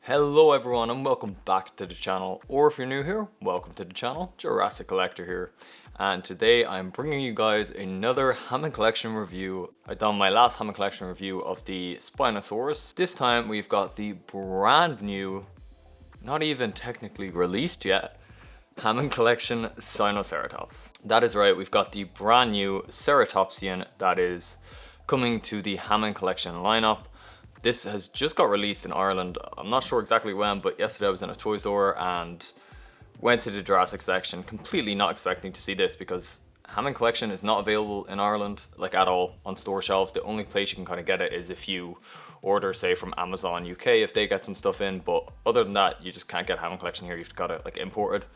Hello everyone and welcome back to the channel, or if you're new here, welcome to the channel. Jurassic Collector here, and today I'm bringing you guys another Hammond Collection review. I've done my last Hammond Collection review of the Spinosaurus. This time we've got the brand new, not even technically released yet, Hammond Collection Sinoceratops. That is right, we've got the brand new Ceratopsian that is coming to the Hammond Collection lineup. This has just got released in Ireland. I'm not sure exactly when, but yesterday I was in a toy store and went to the Jurassic section, completely not expecting to see this because Hammond Collection is not available in Ireland, like at all, on store shelves. The only place you can kind of get it is if you order, say, from Amazon UK, if they get some stuff in, but other than that, you just can't get Hammond Collection here. You've got it like imported.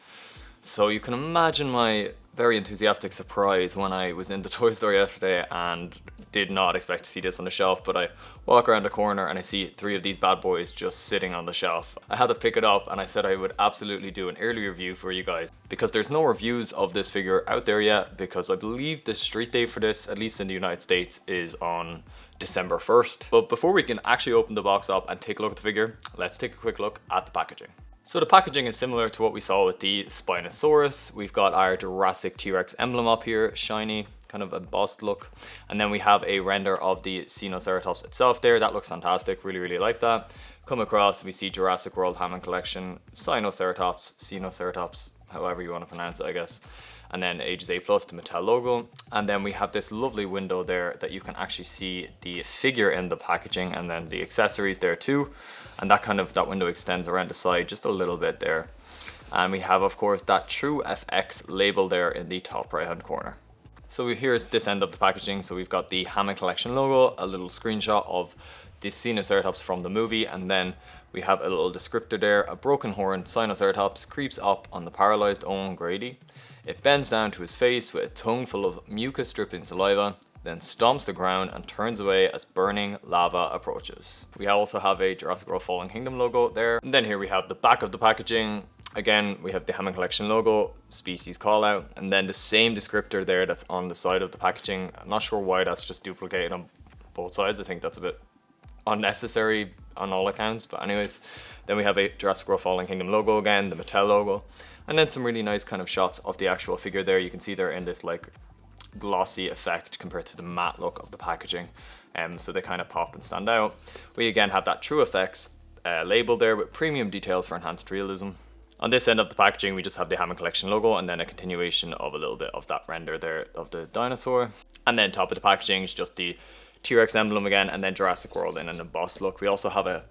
So you can imagine my very enthusiastic surprise when I was in the toy store yesterday and did not expect to see this on the shelf, but I walk around the corner and I see three of these bad boys just sitting on the shelf. I had to pick it up and I said I would absolutely do an early review for you guys because there's no reviews of this figure out there yet, because I believe the street date for this, at least in the United States, is on December 1st. But before we can actually open the box up and take a look at the figure, let's take a quick look at the packaging. So the packaging is similar to what we saw with the Spinosaurus. We've got our Jurassic T-Rex emblem up here, shiny, kind of embossed look. And then we have a render of the Sinoceratops itself there. That looks fantastic, really like that. Come across, we see Jurassic World Hammond Collection, Sinoceratops, however you want to pronounce it, I guess. And then ages A+, the Mattel logo. And then we have this lovely window there that you can actually see the figure in the packaging and then the accessories there too. And that window extends around the side just a little bit there. And we have, of course, that True FX label there in the top right hand corner. So here's this end of the packaging. So we've got the Hammond Collection logo, a little screenshot of the Sinoceratops from the movie, and then we have a little descriptor there. A broken horn Sinoceratops creeps up on the paralyzed Owen Grady. It bends down to his face with a tongue full of mucus dripping saliva, then stomps the ground and turns away as burning lava approaches. We also have a Jurassic World Fallen Kingdom logo there. And then here we have the back of the packaging. Again, we have the Hammond Collection logo, species call out, and then the same descriptor there that's on the side of the packaging. I'm not sure why that's just duplicated on both sides. I think that's a bit unnecessary on all accounts, but anyways. Then we have a Jurassic World Fallen Kingdom logo again, the Mattel logo, and then some really nice kind of shots of the actual figure there. You can see they're in this like glossy effect compared to the matte look of the packaging, so they kind of pop and stand out. We again have that True FX label there with premium details for enhanced realism. On this end of the packaging, we just have the Hammond Collection logo and then a continuation of a little bit of that render there of the dinosaur. And then top of the packaging is just the T-Rex emblem again, and then Jurassic World in an embossed look. We also have a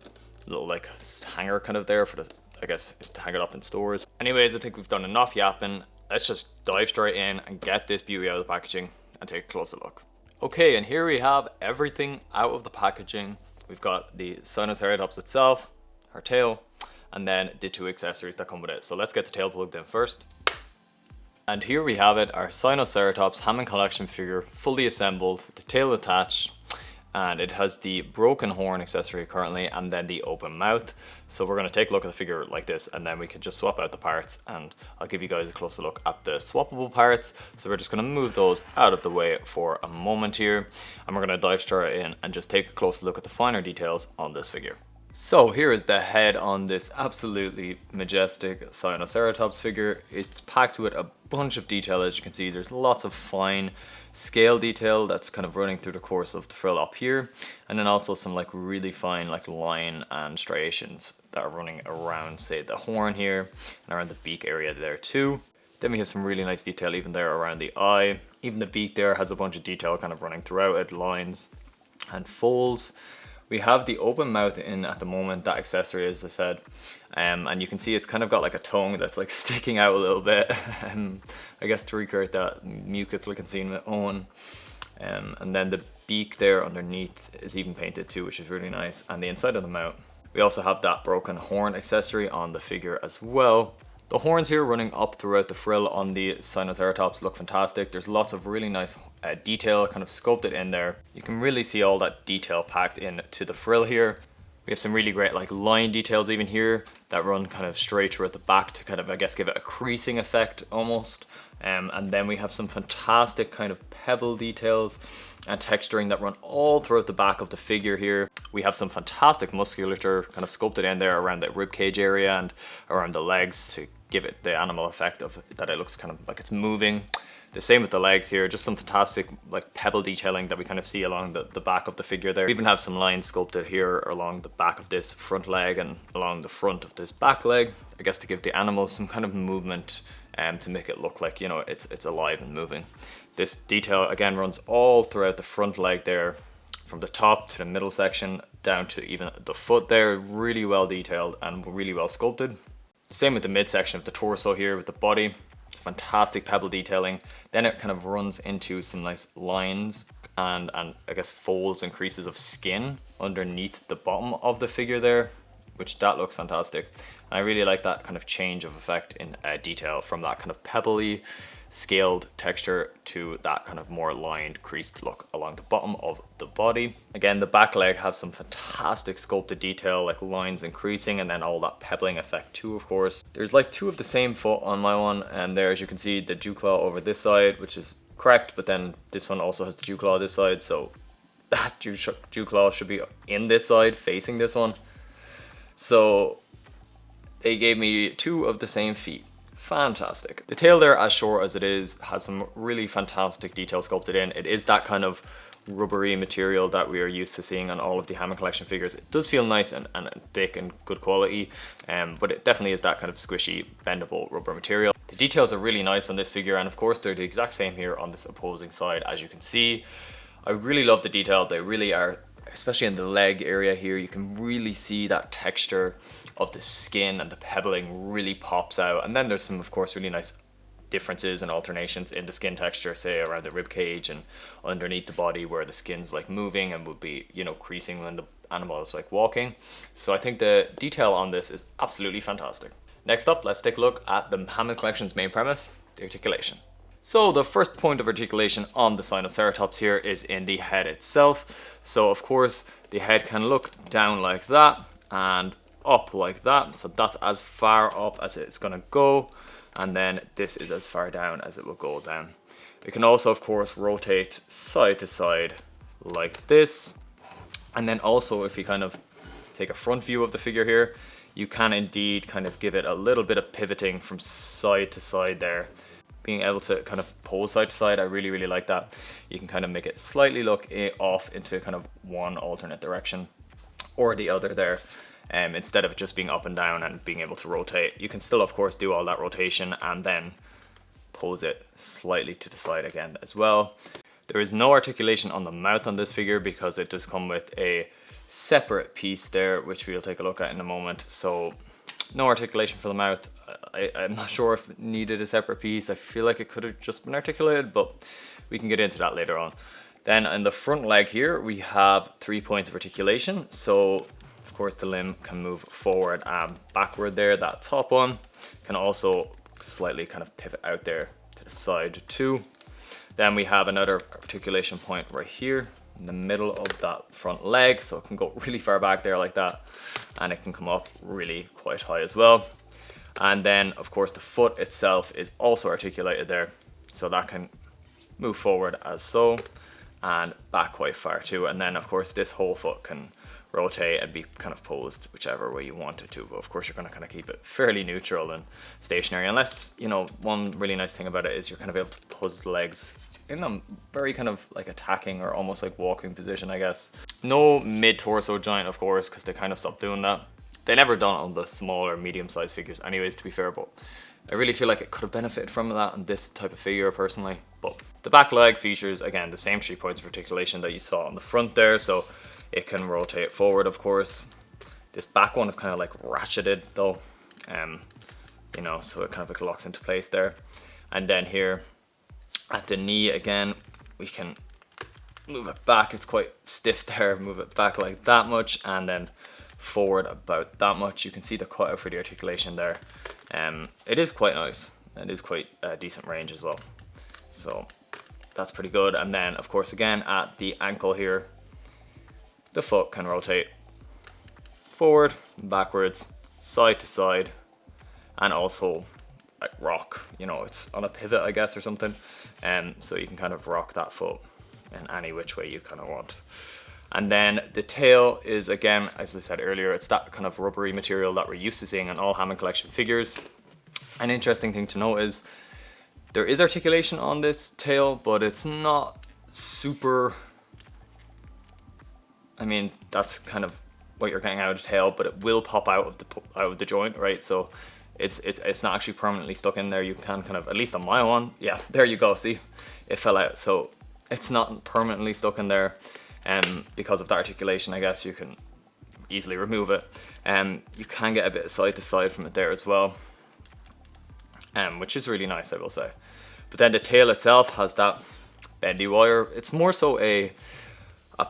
little like hanger kind of there for the, I guess, to hang it up in stores. Anyways, I think we've done enough yapping. Let's just dive straight in and get this beauty out of the packaging and take a closer look. Okay, and here we have everything out of the packaging. We've got the Sinoceratops itself, her tail, and then the two accessories that come with it. So let's get the tail plugged in first. And here we have it, our Sinoceratops Hammond Collection figure, fully assembled, with the tail attached, and it has the broken horn accessory currently, and then the open mouth. So we're going to take a look at the figure like this, and then we can just swap out the parts, and I'll give you guys a closer look at the swappable parts. So we're just going to move those out of the way for a moment here, and we're going to dive straight in and just take a closer look at the finer details on this figure. So here is the head on this absolutely majestic Sinoceratops figure. It's packed with a bunch of detail. As you can see, there's lots of fine scale detail that's kind of running through the course of the frill up here, and then also some like really fine like line and striations that are running around, say, the horn here and around the beak area there too. Then we have some really nice detail even there around the eye. Even the beak there has a bunch of detail kind of running throughout it, lines and folds. We have the open mouth in at the moment, that accessory, as I said, and you can see it's kind of got like a tongue that's like sticking out a little bit, I guess to recreate that mucus looking scene with Owen. And then the beak there underneath is even painted too, which is really nice, and the inside of the mouth. We also have that broken horn accessory on the figure as well. The horns here running up throughout the frill on the Sinoceratops look fantastic. There's lots of really nice detail kind of sculpted in there. You can really see all that detail packed into the frill here. We have some really great like line details even here that run kind of straight through at the back to kind of, I guess, give it a creasing effect almost. And then we have some fantastic kind of pebble details and texturing that run all throughout the back of the figure here. We have some fantastic musculature kind of sculpted in there around the rib cage area and around the legs to give it the animal effect of that it looks kind of like it's moving. The same with the legs here, just some fantastic like pebble detailing that we kind of see along the back of the figure there. We even have some lines sculpted here along the back of this front leg and along the front of this back leg, I guess to give the animal some kind of movement and to make it look like, you know, it's alive and moving. This detail again runs all throughout the front leg there, from the top to the middle section down to even the foot there. Really well detailed and really well sculpted. Same with the midsection of the torso here with the body. It's fantastic pebble detailing. Then it kind of runs into some nice lines and I guess folds and creases of skin underneath the bottom of the figure there, which that looks fantastic. And I really like that kind of change of effect in detail from that kind of pebbly scaled texture to that kind of more lined creased look along the bottom of the body. Again, the back leg has some fantastic sculpted detail like lines and creasing, and then all that pebbling effect too, of course. There's like two of the same foot on my one, and there, as you can see, the dew claw over this side, which is correct, but then this one also has the dew claw this side, so that dew claw should be in this side facing this one. So they gave me two of the same feet. Fantastic. The tail there, as short as it is, has some really fantastic detail sculpted in. It is that kind of rubbery material that we are used to seeing on all of the Hammond Collection figures. It does feel nice and thick and good quality, but it definitely is that kind of squishy, bendable rubber material. The details are really nice on this figure, and of course they're the exact same here on this opposing side, as you can see. I really love the detail. They really are, especially in the leg area here, you can really see that texture of the skin, and the pebbling really pops out. And then there's some, of course, really nice differences and alternations in the skin texture, say around the rib cage and underneath the body where the skin's like moving and would be, you know, creasing when the animal is like walking. So I think the detail on this is absolutely fantastic. Next up, let's take a look at the Hammond Collection's main premise, the articulation. So the first point of articulation on the Sinoceratops here is in the head itself. So of course the head can look down like that and up like that, so that's as far up as it's gonna go, and then this is as far down as it will go down. We can also of course rotate side to side like this, and then also if you kind of take a front view of the figure here, you can indeed kind of give it a little bit of pivoting from side to side there. Being able to kind of pose side to side, I really like that. You can kind of make it slightly look off into kind of one alternate direction or the other there. Instead of it just being up and down and being able to rotate. You can still of course do all that rotation and then pose it slightly to the side again as well. There is no articulation on the mouth on this figure because it does come with a separate piece there, which we'll take a look at in a moment. So no articulation for the mouth. I'm not sure if it needed a separate piece. I feel like it could have just been articulated, but we can get into that later on. Then in the front leg here, we have 3 points of articulation. So of course the limb can move forward and backward there. That top one can also slightly kind of pivot out there to the side too. Then we have another articulation point right here in the middle of that front leg, so it can go really far back there like that, and it can come up really quite high as well. And then of course the foot itself is also articulated there, so that can move forward as so and back quite far too. And then of course this whole foot can rotate and be kind of posed whichever way you want it to, but of course you're going to kind of keep it fairly neutral and stationary, unless, you know, one really nice thing about it is you're kind of able to pose the legs in a very kind of like attacking or almost like walking position, I guess. No mid-torso joint of course, because they kind of stopped doing that. They never done it on the smaller medium-sized figures anyways, to be fair, but I really feel like it could have benefited from that on this type of figure personally. But the back leg features again the same 3 points of articulation that you saw on the front there, so it can rotate forward of course. This back one is kind of like ratcheted though, you know, so it kind of like locks into place there. And then here at the knee again, we can move it back. It's quite stiff there, move it back like that much, and then forward about that much. You can see the cutout for the articulation there. It is quite nice. It is quite a decent range as well. So that's pretty good. And then of course again at the ankle here, the foot can rotate forward, backwards, side to side, and also like rock, you know, it's on a pivot I guess or something, so you can kind of rock that foot in any which way you kind of want. And then the tail is, again, as I said earlier, it's that kind of rubbery material that we're used to seeing in all Hammond Collection figures. An interesting thing to note is there is articulation on this tail, but it's not super, I mean, that's kind of what you're getting out of the tail, but it will pop out of the joint, right? So it's not actually permanently stuck in there. You can kind of, at least on my one, yeah, there you go, see, it fell out. So it's not permanently stuck in there. Because of the articulation, I guess you can easily remove it. You can get a bit of side to side from it there as well, which is really nice, I will say. But then the tail itself has that bendy wire. It's more so a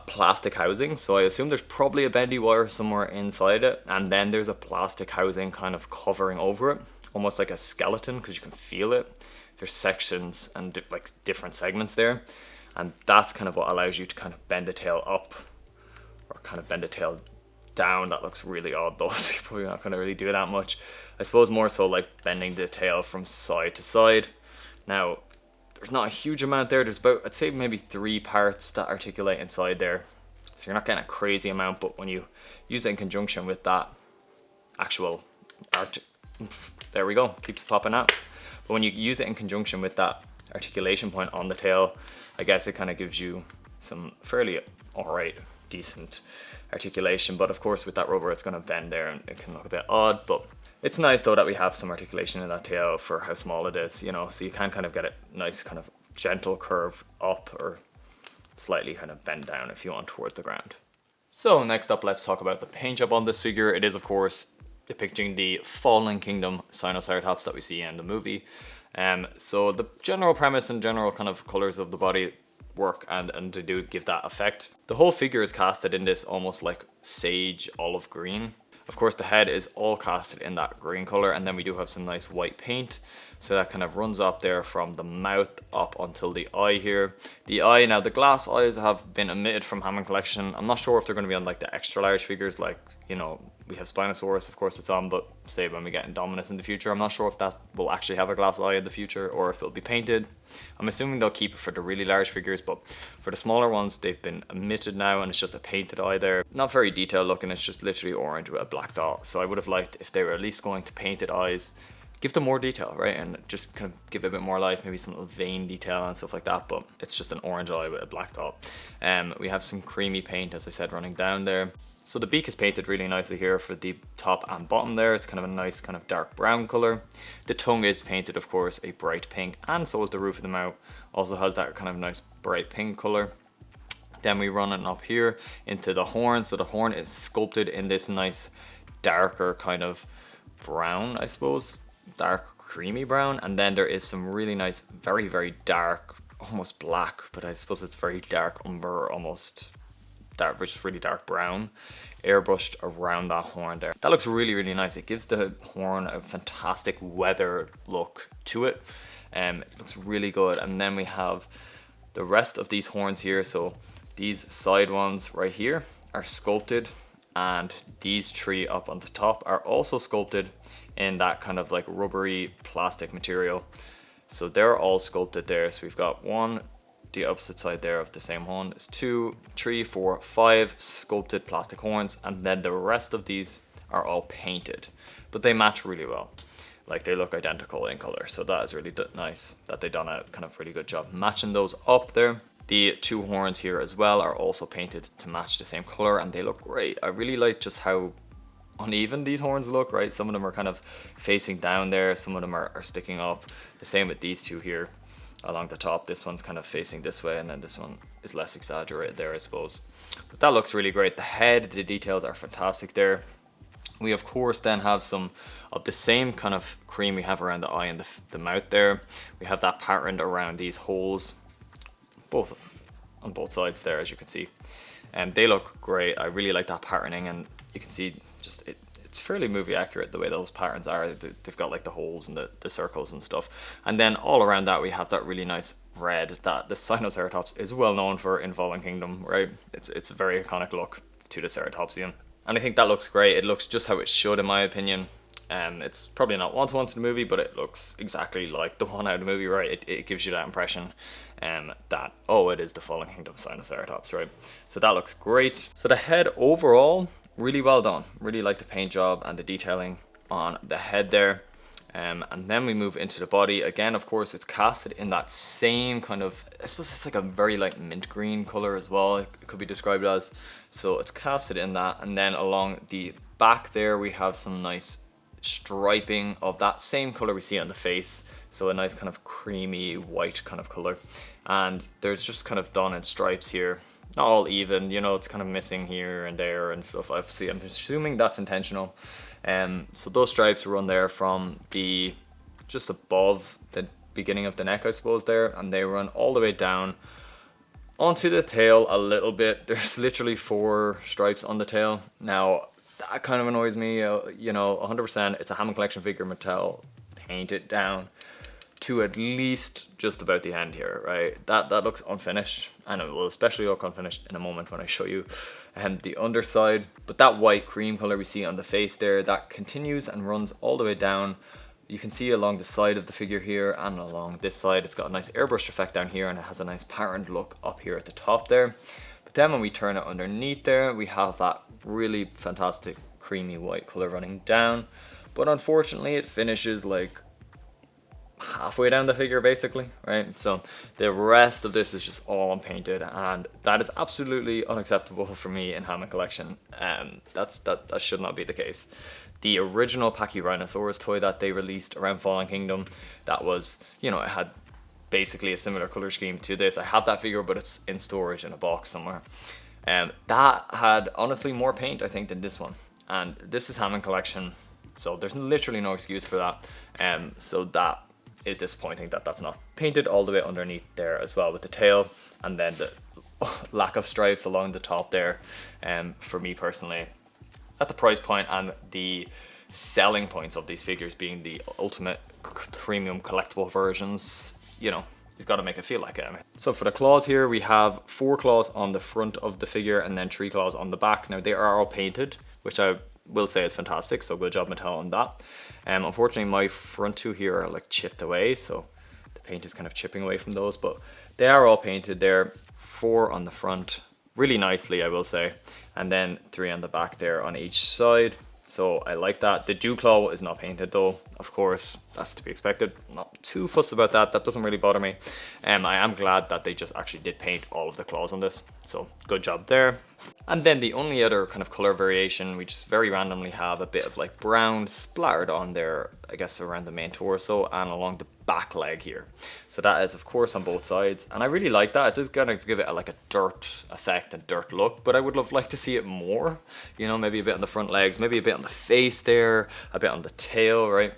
plastic housing, so I assume there's probably a bendy wire somewhere inside it, and then there's a plastic housing kind of covering over it, almost like a skeleton, because you can feel it. There's sections and like different segments there. And that's kind of what allows you to kind of bend the tail up or kind of bend the tail down. That looks really odd though, so you're probably not going to really do that much. I suppose more so like bending the tail from side to side. Now, there's not a huge amount there. There's about, I'd say maybe 3 parts that articulate inside there. So you're not getting a crazy amount, but when you use it in conjunction with that actual there we go, keeps popping out. But when you use it in conjunction with that articulation point on the tail, I guess it kind of gives you some fairly alright, decent articulation. But of course with that rubber it's going to bend there and it can look a bit odd. But it's nice though that we have some articulation in that tail for how small it is, you know, so you can kind of get a nice kind of gentle curve up or slightly kind of bend down if you want towards the ground. So next up, let's talk about the paint job on this figure. It is of course depicting the Fallen Kingdom Sinoceratops that we see in the movie. So the general premise and general kind of colors of the body work and they do give that effect. The whole figure is casted in this almost like sage olive green. Of course the head is all casted in that green color, and then we do have some nice white paint. So that kind of runs up there from the mouth up until the eye here. The eye, now the glass eyes have been omitted from Hammond Collection. I'm not sure if they're going to be on like the extra large figures, like, you know, we have Spinosaurus, of course it's on, but say when we get Indominus in the future, I'm not sure if that will actually have a glass eye in the future or if it'll be painted. I'm assuming they'll keep it for the really large figures, but for the smaller ones, they've been omitted now and it's just a painted eye there. Not very detailed looking, it's just literally orange with a black dot. So I would have liked if they were at least going to painted eyes, give them more detail, right? And just kind of give it a bit more life, maybe some little vein detail and stuff like that, but it's just an orange eye with a black dot. We have some creamy paint, as I said, running down there. So the beak is painted really nicely here for the top and bottom there. It's kind of a nice kind of dark brown color. The tongue is painted, of course, a bright pink, and so is the roof of the mouth. Also has that kind of nice bright pink color. Then we run it up here into the horn. So the horn is sculpted in this nice darker kind of brown, I suppose. Dark creamy brown, and then there is some really nice, very, very dark, almost black, but I suppose it's very dark umber, almost dark, just really dark brown, airbrushed around that horn there. That looks really, really nice. It gives the horn a fantastic weathered look to it. It looks really good. And then we have the rest of these horns here. So these side ones right here are sculpted, and these 3 up on the top are also sculpted in that kind of like rubbery plastic material. So they're all sculpted there. So we've got 1, the opposite side there of the same horn is 2, 3, 4, 5 sculpted plastic horns, and then the rest of these are all painted, but they match really well. Like they look identical in color, so that is really nice that they've done a kind of really good job matching those up there. The 2 horns here as well are also painted to match the same color, and they look great. I really like just how uneven these horns look, right? Some of them are kind of facing down there, some of them are sticking up. The same with these 2 here along the top. This one's kind of facing this way, and then this one is less exaggerated there, I suppose. But that looks really great. The head, the details are fantastic there. We of course then have some of the same kind of cream we have around the eye and the mouth there. We have that patterned around these holes, both on both sides there, as you can see. And they look great. I really like that patterning, and you can see just it's fairly movie accurate the way those patterns are. They've got like the holes and the circles and stuff. And then all around that we have that really nice red that the Sinoceratops is well known for in Fallen Kingdom, right? It's a very iconic look to the Ceratopsian. And I think that looks great. It looks just how it should, in my opinion. It's probably not one-to-one to the movie, but it looks exactly like the one out of the movie, right? It gives you that impression. that, oh, it is the Fallen Kingdom Sinoceratops, right? So that looks great. So the head overall, really well done. Really like the paint job and the detailing on the head there. And then we move into the body. Again, of course, it's casted in that same kind of, I suppose it's like a very light mint green color as well, it could be described as. So it's casted in that, and then along the back there we have some nice striping of that same color we see on the face. So a nice kind of creamy white kind of color. And there's just kind of done in stripes here. Not all even, you know, it's kind of missing here and there and stuff. Obviously, I'm assuming that's intentional. So those stripes run there from the, just above the beginning of the neck, I suppose there, and they run all the way down onto the tail a little bit. There's literally 4 stripes on the tail. Now, that kind of annoys me, you know, 100%. It's a Hammond Collection figure, Mattel paint it down to at least just about the end here, right? That looks unfinished, and it will especially look unfinished in a moment when I show you the underside. But that white cream color we see on the face there, that continues and runs all the way down. You can see along the side of the figure here and along this side, it's got a nice airbrushed effect down here, and it has a nice patterned look up here at the top there. But then when we turn it underneath there, we have that really fantastic creamy white color running down. But unfortunately, it finishes like halfway down the figure basically, right? So the rest of this is just all unpainted, and that is absolutely unacceptable for me in Hammond Collection. That should not be the case. The original Pachyrhinosaurus toy that they released around Fallen Kingdom, that was, you know, it had basically a similar color scheme to this. I have that figure, but it's in storage in a box somewhere. That had honestly more paint, I think, than this one. And this is Hammond Collection, so there's literally no excuse for that. So that is disappointing that that's not painted all the way underneath there as well with the tail, and then the lack of stripes along the top there. For me personally, at the price point and the selling points of these figures being the ultimate premium collectible versions, you know, you've got to make it feel like it. So for the claws here, we have 4 claws on the front of the figure and then 3 claws on the back. Now they are all painted, which I will say is fantastic, so good job Mattel on that. Unfortunately, my front 2 here are like chipped away, so the paint is kind of chipping away from those, but they are all painted there. 4 on the front, really nicely, I will say, and then 3 on the back there on each side. So I like that. The dew claw is not painted though, of course, that's to be expected. Not too fussed about that, that doesn't really bother me. I am glad that they just actually did paint all of the claws on this, so good job there. And then the only other kind of color variation, we just very randomly have a bit of like brown splattered on there, I guess around the main torso and along the back leg here. So that is of course on both sides, and I really like that. It does kind of give it like a dirt effect and dirt look, but I would have liked to see it more, you know, maybe a bit on the front legs, maybe a bit on the face there, a bit on the tail, right?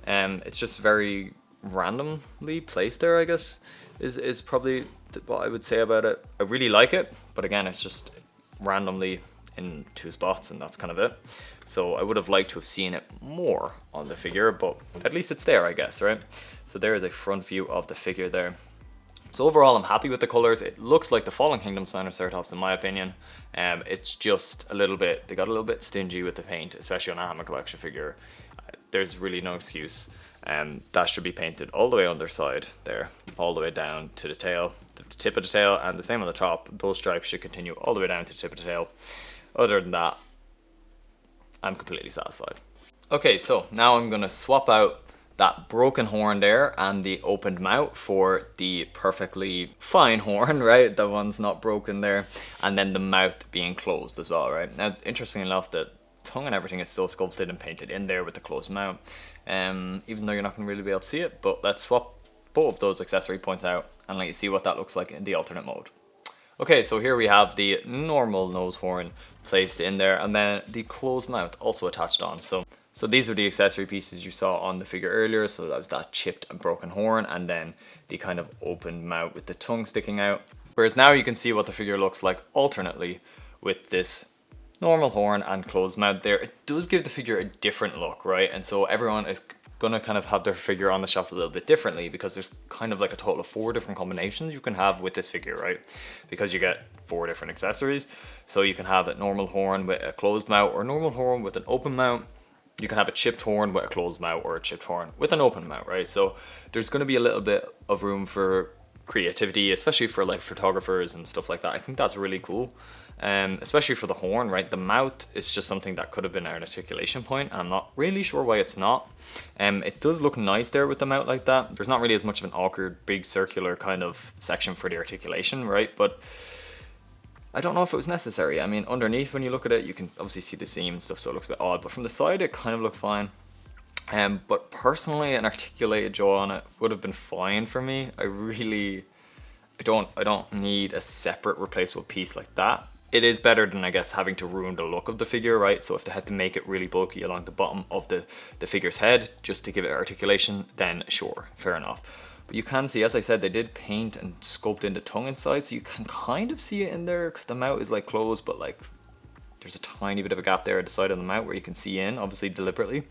It's just very randomly placed there, I guess, is probably what I would say about it. I really like it, but again, it's just randomly in 2 spots, and that's kind of it. So I would have liked to have seen it more on the figure, but at least it's there, I guess, right? So there is a front view of the figure there. So overall, I'm happy with the colors. It looks like the Fallen Kingdom Sinoceratops in my opinion. It's just a little bit, they got a little bit stingy with the paint, especially on a Hammond Collection figure. There's really no excuse. That should be painted all the way underside there, all the way down to the tail, the tip of the tail, and the same on the top. Those stripes should continue all the way down to the tip of the tail. Other than that, I'm completely satisfied. Okay, so now I'm gonna swap out that broken horn there and the opened mouth for the perfectly fine horn, right? The one's not broken there, and then the mouth being closed as well, right? Now, interestingly enough, the tongue and everything is still sculpted and painted in there with the closed mouth, even though you're not going to really be able to see it. But let's swap both of those accessory points out and let you see what that looks like in the alternate mode. Okay, so here we have the normal nose horn placed in there, and then the closed mouth also attached on. So these are the accessory pieces you saw on the figure earlier. So that was that chipped and broken horn, and then the kind of opened mouth with the tongue sticking out. Whereas now you can see what the figure looks like alternately with this normal horn and closed mouth there. It does give the figure a different look, right? And so everyone is gonna kind of have their figure on the shelf a little bit differently, because there's kind of like a total of 4 different combinations you can have with this figure, right? Because you get 4 different accessories. So you can have a normal horn with a closed mouth, or a normal horn with an open mouth. You can have a chipped horn with a closed mouth, or a chipped horn with an open mouth, right? So there's gonna be a little bit of room for creativity, especially for like photographers and stuff like that. I think that's really cool. Especially for the horn, right? The mouth is just something that could have been an articulation point. I'm not really sure why it's not. It does look nice there with the mouth like that. There's not really as much of an awkward big circular kind of section for the articulation, right? But I don't know if it was necessary. I mean, underneath when you look at it, you can obviously see the seam and stuff, so it looks a bit odd. But from the side, it kind of looks fine. But personally, an articulated jaw on it would have been fine for me. I don't need a separate replaceable piece like that. It is better than, I guess, having to ruin the look of the figure, right? So if they had to make it really bulky along the bottom of the figure's head just to give it articulation, then sure, fair enough. But you can see, as I said, they did paint and sculpt in the tongue inside, so you can kind of see it in there because the mouth is like closed, but like there's a tiny bit of a gap there at the side of the mouth where you can see in, obviously deliberately.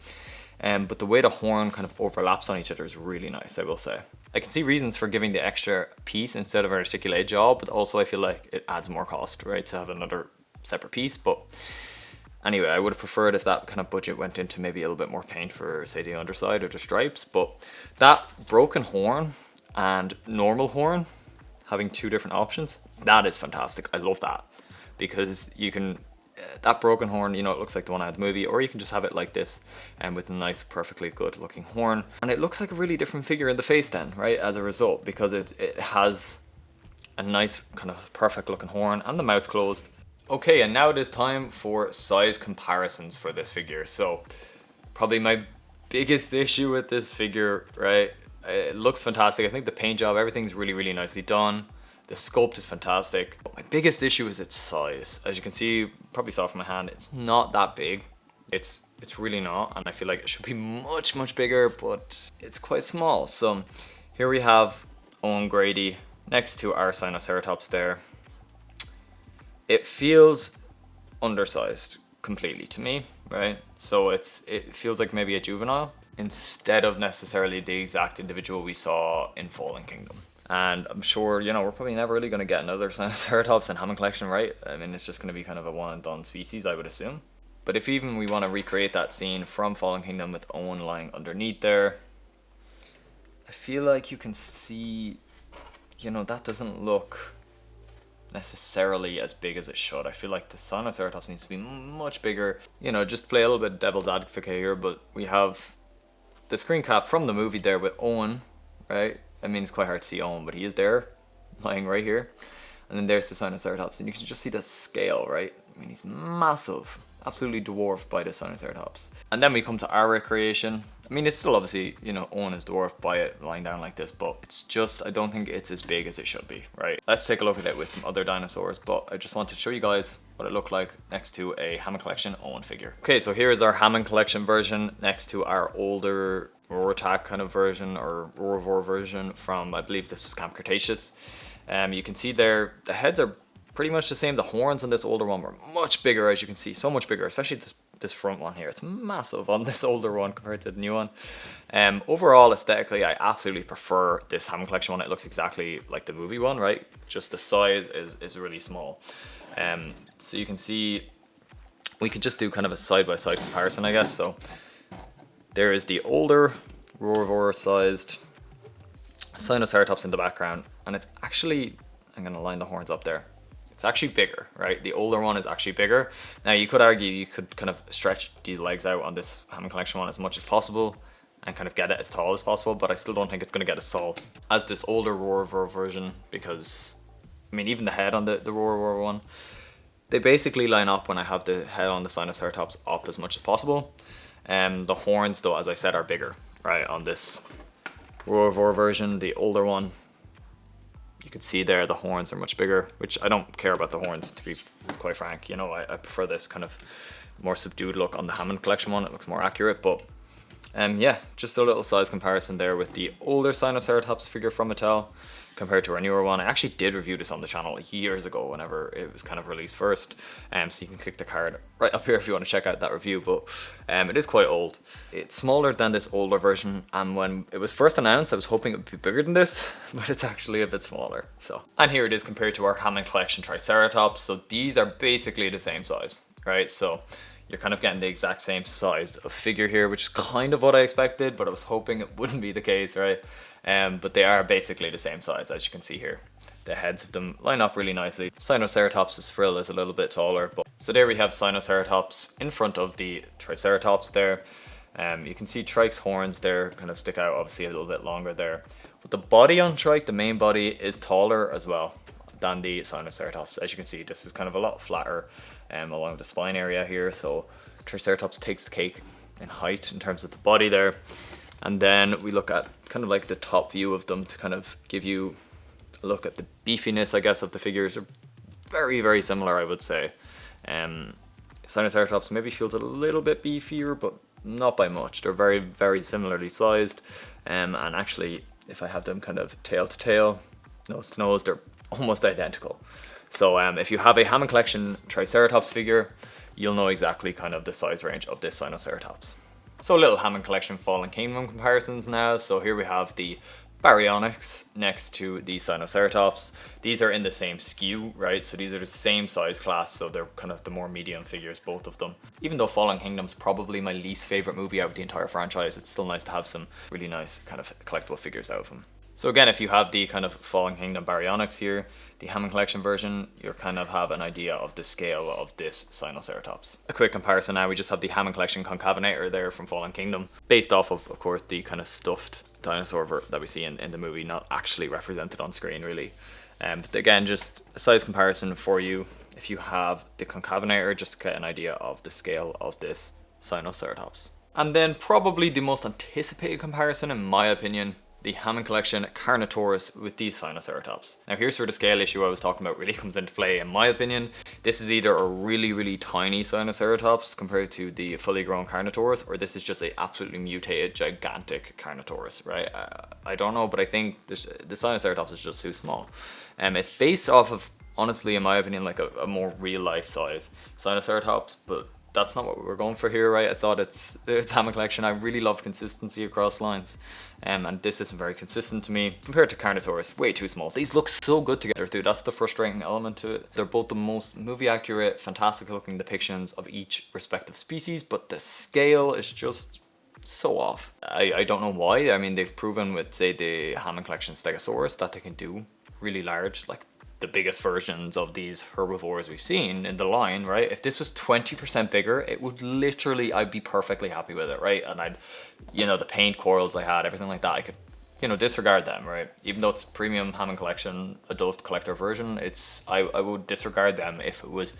But the way the horn kind of overlaps on each other is really nice, I will say. I can see reasons for giving the extra piece instead of an articulated jaw, but also I feel like it adds more cost, right, to have another separate piece. But anyway, I would have preferred if that kind of budget went into maybe a little bit more paint for, say, the underside or the stripes. But that broken horn and normal horn, having two different options, that is fantastic. I love that because you can... that broken horn, you know, it looks like the one I had in the movie, or you can just have it like this and with a nice, perfectly good looking horn. And it looks like a really different figure in the face then, right, as a result, because it has a nice kind of perfect looking horn and the mouth's closed. Okay, and now it is time for size comparisons for this figure. So probably my biggest issue with this figure, right, it looks fantastic. I think the paint job, everything's really, really nicely done. The sculpt is fantastic. But my biggest issue is its size. As you can see, you probably saw from my hand, it's not that big. It's really not, and I feel like it should be much, much bigger, but it's quite small. So here we have Owen Grady next to our Sinoceratops there. It feels undersized completely to me, right? So it feels like maybe a juvenile instead of necessarily the exact individual we saw in Fallen Kingdom. And I'm sure, you know, we're probably never really going to get another Sinoceratops in Hammond Collection, right? I mean, it's just going to be kind of a one and done species, I would assume. But if even we want to recreate that scene from Fallen Kingdom with Owen lying underneath there, I feel like you can see, you know, that doesn't look necessarily as big as it should. I feel like the Sinoceratops needs to be much bigger. You know, just play a little bit devil's advocate here, but we have the screen cap from the movie there with Owen, right? I mean, it's quite hard to see Owen, but he is there, lying right here. And then there's the Sinoceratops, and you can just see the scale, right? I mean, he's massive, absolutely dwarfed by the Sinoceratops. And then we come to our recreation. I mean, it's still obviously, you know, Owen is dwarfed by it lying down like this, but it's just, I don't think it's as big as it should be, right? Let's take a look at it with some other dinosaurs, but I just wanted to show you guys what it looked like next to a Hammond Collection Owen figure. Okay, so here is our Hammond Collection version next to our older Roar kind of version, or Roar version from, I believe this was Camp Cretaceous. You can see there, the heads are pretty much the same. The horns on this older one were much bigger, as you can see, so much bigger, especially this front one here. It's massive on this older one compared to the new one. Overall, aesthetically, I absolutely prefer this Hammond Collection one. It looks exactly like the movie one, right? Just the size is really small. So you can see, we could just do kind of a side-by-side comparison, I guess. So there is the older Roar sized Sinoceratops in the background, and it's actually, I'm going to line the horns up there. It's actually bigger, right? The older one is actually bigger. Now you could argue you could kind of stretch these legs out on this Hammond Collection one as much as possible and kind of get it as tall as possible, but I still don't think it's going to get as tall as this older Roar version, because, I mean, even the head on the Roar one, they basically line up when I have the head on the Sinoceratops up as much as possible. The horns, though, as I said, are bigger, right? On this Roar version, the older one, you can see there the horns are much bigger, which I don't care about the horns, to be quite frank. You know, I prefer this kind of more subdued look on the Hammond Collection one. It looks more accurate, but yeah, just a little size comparison there with the older Sinoceratops figure from Mattel compared to our newer one. I actually did review this on the channel years ago whenever it was kind of released first, so you can click the card right up here if you want to check out that review, but it is quite old. It's smaller than this older version, and when it was first announced I was hoping it would be bigger than this, but it's actually a bit smaller. So, and here it is compared to our Hammond Collection Triceratops. So these are basically the same size, right? So you're kind of getting the exact same size of figure here, which is kind of what I expected, but I was hoping it wouldn't be the case, right? But they are basically the same size, as you can see here. The heads of them line up really nicely. Sinoceratops' frill is a little bit taller, but so there we have Sinoceratops in front of the Triceratops there. You can see Trike's horns there kind of stick out, obviously a little bit longer there. But the body on Trike, the main body, is taller as well than the Sinoceratops. As you can see, this is kind of a lot flatter along the spine area here. So Triceratops takes the cake in height in terms of the body there. And then we look at kind of like the top view of them to kind of give you a look at the beefiness, I guess, of the figures. Are very, very similar, I would say. Sinoceratops maybe feels a little bit beefier, but not by much. They're very, very similarly sized. And actually, if I have them kind of tail to tail, nose to nose, they're almost identical. So if you have a Hammond Collection Triceratops figure, you'll know exactly kind of the size range of this Sinoceratops. So little Hammond Collection Fallen Kingdom comparisons now. So here we have the Baryonyx next to the Sinoceratops. These are in the same SKU, right? So these are the same size class, so they're kind of the more medium figures, both of them. Even though Fallen Kingdom's probably my least favorite movie out of the entire franchise, it's still nice to have some really nice kind of collectible figures out of them. So again, if you have the kind of Fallen Kingdom Baryonyx here, the Hammond Collection version, you kind of have an idea of the scale of this Sinoceratops. A quick comparison now, we just have the Hammond Collection Concavenator there from Fallen Kingdom, based off of course, the kind of stuffed dinosaur that we see in the movie, not actually represented on screen really. But again, just a size comparison for you. If you have the Concavenator, just to get an idea of the scale of this Sinoceratops. And then probably the most anticipated comparison, in my opinion, the Hammond Collection Carnotaurus with the Sinoceratops. Now here's where the scale issue I was talking about really comes into play, in my opinion. This is either a really, really tiny Sinoceratops compared to the fully grown Carnotaurus, or this is just a absolutely mutated, gigantic Carnotaurus, right? I don't know, but I think the Sinoceratops is just too small. It's based off of, honestly, in my opinion, like a more real life size Sinoceratops, but that's not what we're going for here, right? I thought it's Hammond Collection. I really love consistency across lines. And this isn't very consistent to me. Compared to Carnotaurus, way too small. These look so good together too. That's the frustrating element to it. They're both the most movie accurate, fantastic looking depictions of each respective species, but the scale is just so off. I don't know why. I mean, they've proven with, say, the Hammond Collection Stegosaurus that they can do really large, like the biggest versions of these herbivores we've seen in the line, right? If this was 20% bigger, it would literally, I'd be perfectly happy with it, right? And I'd, the paint corals I had, everything like that, I could, disregard them, right? Even though it's premium Hammond Collection adult collector version, I would disregard them if it was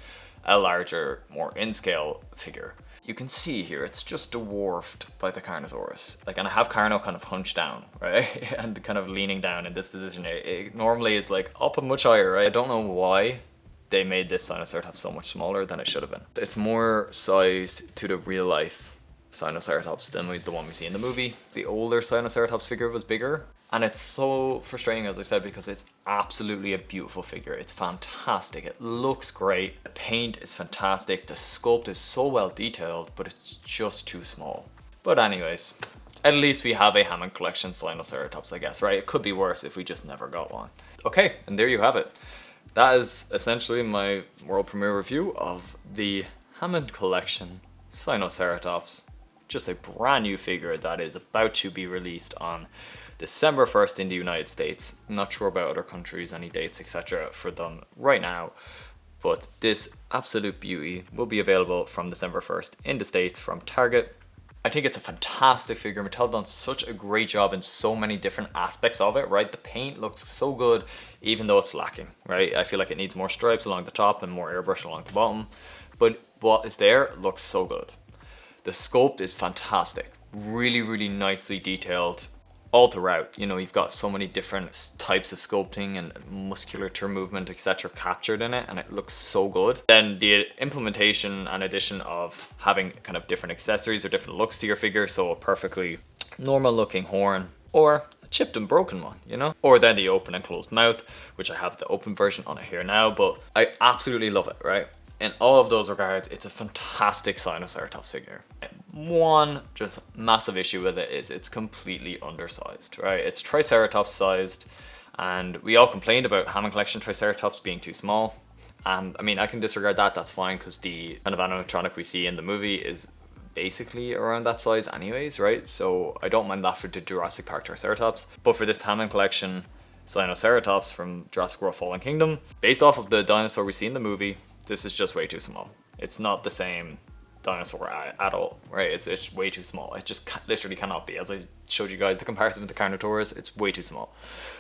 a larger, more in-scale figure. You can see here, it's just dwarfed by the Carnotaurus. And I have Carno kind of hunched down, right? And kind of leaning down in this position. It normally is up and much higher, right? I don't know why they made this Sinoceratops so much smaller than it should have been. It's more sized to the real life Sinoceratops than the one we see in the movie. The older Sinoceratops figure was bigger. And it's so frustrating, as I said, because it's absolutely a beautiful figure. It's fantastic. It looks great. The paint is fantastic. The sculpt is so well detailed, but it's just too small. But anyways, at least we have a Hammond Collection Sinoceratops, I guess, right? It could be worse if we just never got one. Okay, and there you have it. That is essentially my world premiere review of the Hammond Collection Sinoceratops. Just a brand new figure that is about to be released on December 1st in the United States. I'm not sure about other countries, any dates, etc. for them right now, but this absolute beauty will be available from December 1st in the States from Target. I think it's a fantastic figure. Mattel done such a great job in so many different aspects of it, right? The paint looks so good, even though it's lacking, right? I feel like it needs more stripes along the top and more airbrush along the bottom, but what is there looks so good. The sculpt is fantastic, really, really nicely detailed all throughout. You've got so many different types of sculpting and musculature movement, etc. captured in it, and it looks so good. Then the implementation and addition of having kind of different accessories or different looks to your figure, so a perfectly normal looking horn or a chipped and broken one, or then the open and closed mouth, which I have the open version on it here now, but I absolutely love it, right? In all of those regards, it's a fantastic Sinoceratops figure. One just massive issue with it is it's completely undersized, right? It's Triceratops sized, and we all complained about Hammond Collection Triceratops being too small, And I mean, I can disregard that, that's fine, because the kind of animatronic we see in the movie is basically around that size anyways, right? So I don't mind that for the Jurassic Park Triceratops. But for this Hammond Collection Sinoceratops from Jurassic World Fallen Kingdom, based off of the dinosaur we see in the movie, this is just way too small. It's not the same dinosaur at all, right? It's way too small. It just literally cannot be. As I showed you guys the comparison with the Carnotaurus, it's way too small.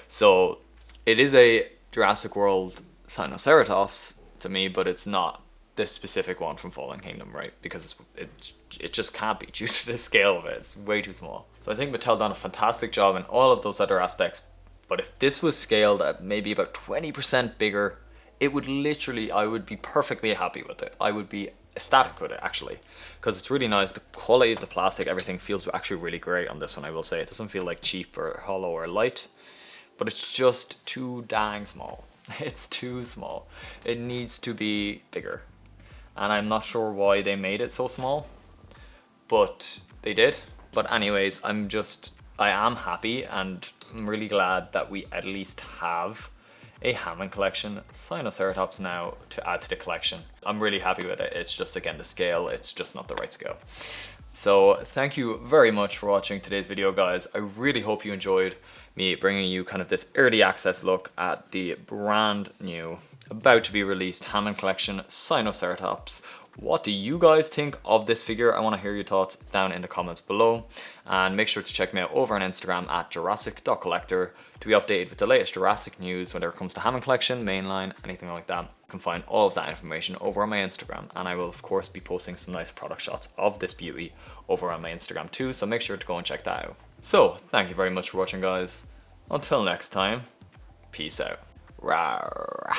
So it is a Jurassic World Sinoceratops to me, but it's not this specific one from Fallen Kingdom, right? Because it just can't be due to the scale of it. It's way too small. So I think Mattel done a fantastic job in all of those other aspects. But if this was scaled at maybe about 20% bigger, it would literally, I would be perfectly happy with it. I would be ecstatic with it, actually, because it's really nice. The quality of the plastic, everything feels actually really great on this one, I will say. It doesn't feel like cheap or hollow or light, but it's just too dang small. It's too small. It needs to be bigger. And I'm not sure why they made it so small, but they did. But anyways, I am happy, and I'm really glad that we at least have a Hammond Collection Sinoceratops now to add to the collection. I'm really happy with it. It's just, again, the scale, it's just not the right scale. So thank you very much for watching today's video, guys. I really hope you enjoyed me bringing you kind of this early access look at the brand new, about to be released Hammond Collection Sinoceratops. What do you guys think of this figure? I want to hear your thoughts down in the comments below. And make sure to check me out over on Instagram at jurassic.collector to be updated with the latest Jurassic news whenever it comes to Hammond Collection, mainline, anything like that. You can find all of that information over on my Instagram. And I will, of course, be posting some nice product shots of this beauty over on my Instagram too. So make sure to go and check that out. So, thank you very much for watching, guys. Until next time, peace out. Rawr.